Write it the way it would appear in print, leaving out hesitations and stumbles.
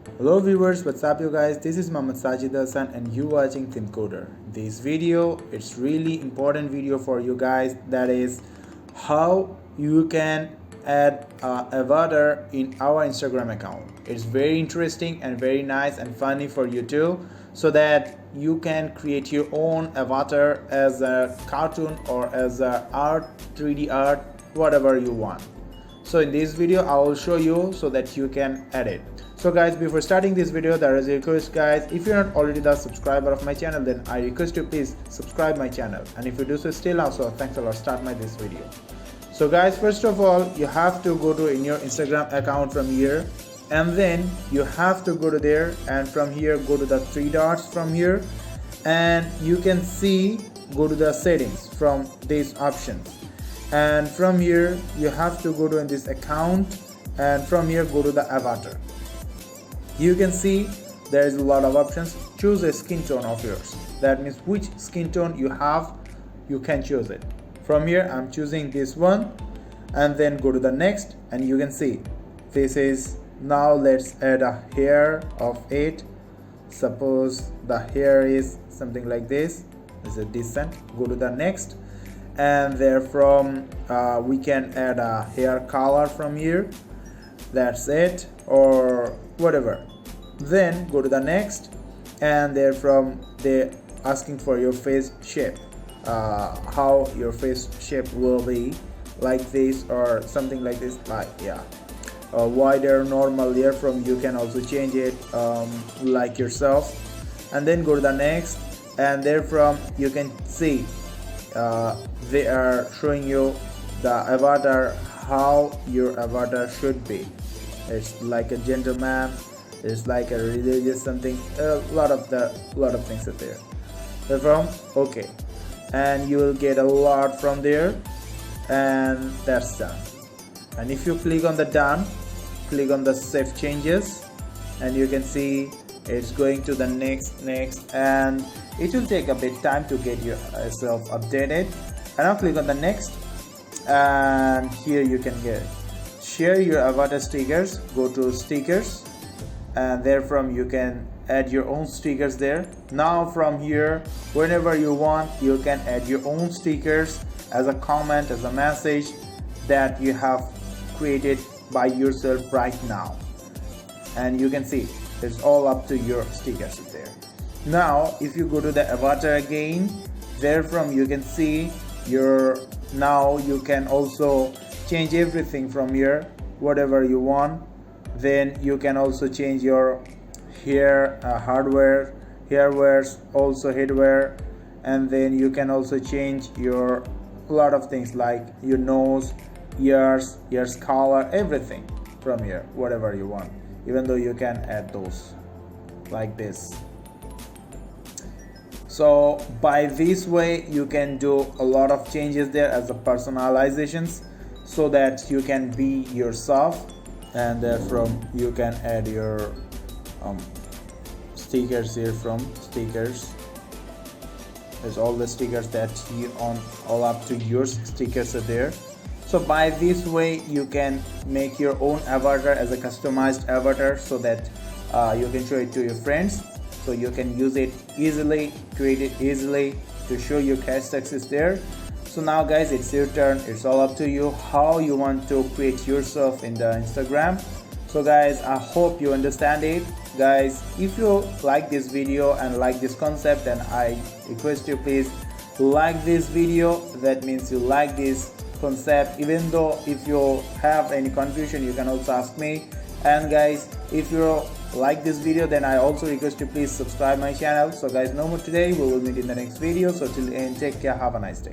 Hello viewers, what's up you guys? This is Mohammad Sajid Hassan and you watching ThinCoder. This video, it's really important video for you guys, that is how you can add avatar in our Instagram account. It's very interesting and very nice and funny for you too, so that you can create your own avatar as a cartoon or as a art, 3D art, whatever you want. So in this video I will show you so that you can add it. So guys, before starting this video, there is a request guys, if you're not already the subscriber of my channel, then I request you please subscribe my channel, and if you do so still also, thanks a lot, start this video. So guys, first of all you have to go to in your Instagram account from here, and then you have to go to there, and from here go to the three dots from here, and you can see go to the settings from these options, and from here you have to go to in this account, and from here go to the avatar. You can see there is a lot of options. Choose a skin tone of yours, that means which skin tone you have, you can choose it. From here I'm choosing this one, and then go to the next, and you can see this is, now let's add a hair of it. Suppose the hair is something like this, is a decent. Go to the next, and therefrom we can add a hair color from here, that's it, or whatever. Then go to the next, and therefrom they asking for your face shape, how your face shape will be, like this or something like this, like wider, normal, therefrom you can also change it like yourself. And then go to the next, and therefrom you can see they are showing you the avatar, how your avatar should be. It's like a gentleman, it's like a religious something, a lot of things are there. Therefrom okay, and you will get a lot from there, and that's done. And if you click on the done, click on the save changes, and you can see it's going to the next, and it will take a bit time to get yourself updated. And now click on the next, and here you can get share your avatar stickers. Go to stickers, and therefrom you can add your own stickers there. Now from here, whenever you want, you can add your own stickers as a comment, as a message that you have created by yourself right now. And you can see it's all up to your stickers there. Now if you go to the avatar again, therefrom you can see your, now you can also change everything from here, whatever you want. Then you can also change your hair hardware, hairwears, also headwear, and then you can also change your lot of things like your nose, ears color, everything from here, whatever you want. Even though you can add those like this. So by this way you can do a lot of changes there as a personalizations, so that you can be yourself, and therefrom you can add your stickers here. From stickers, there's all the stickers that you on, all up to your stickers are there. So by this way you can make your own avatar as a customized avatar, so that you can show it to your friends, so you can use it easily, create it easily to show your cat success there. So now guys, it's your turn. It's all up to you how you want to create yourself in the Instagram. So guys, I hope you understand it. Guys, if you like this video and like this concept, then I request you please like this video. That means you like this concept. Even though if you have any confusion, you can also ask me. And guys, if you like this video, then I also request you please subscribe my channel. So guys, no more today, we will meet in the next video. So till then, take care, have a nice day.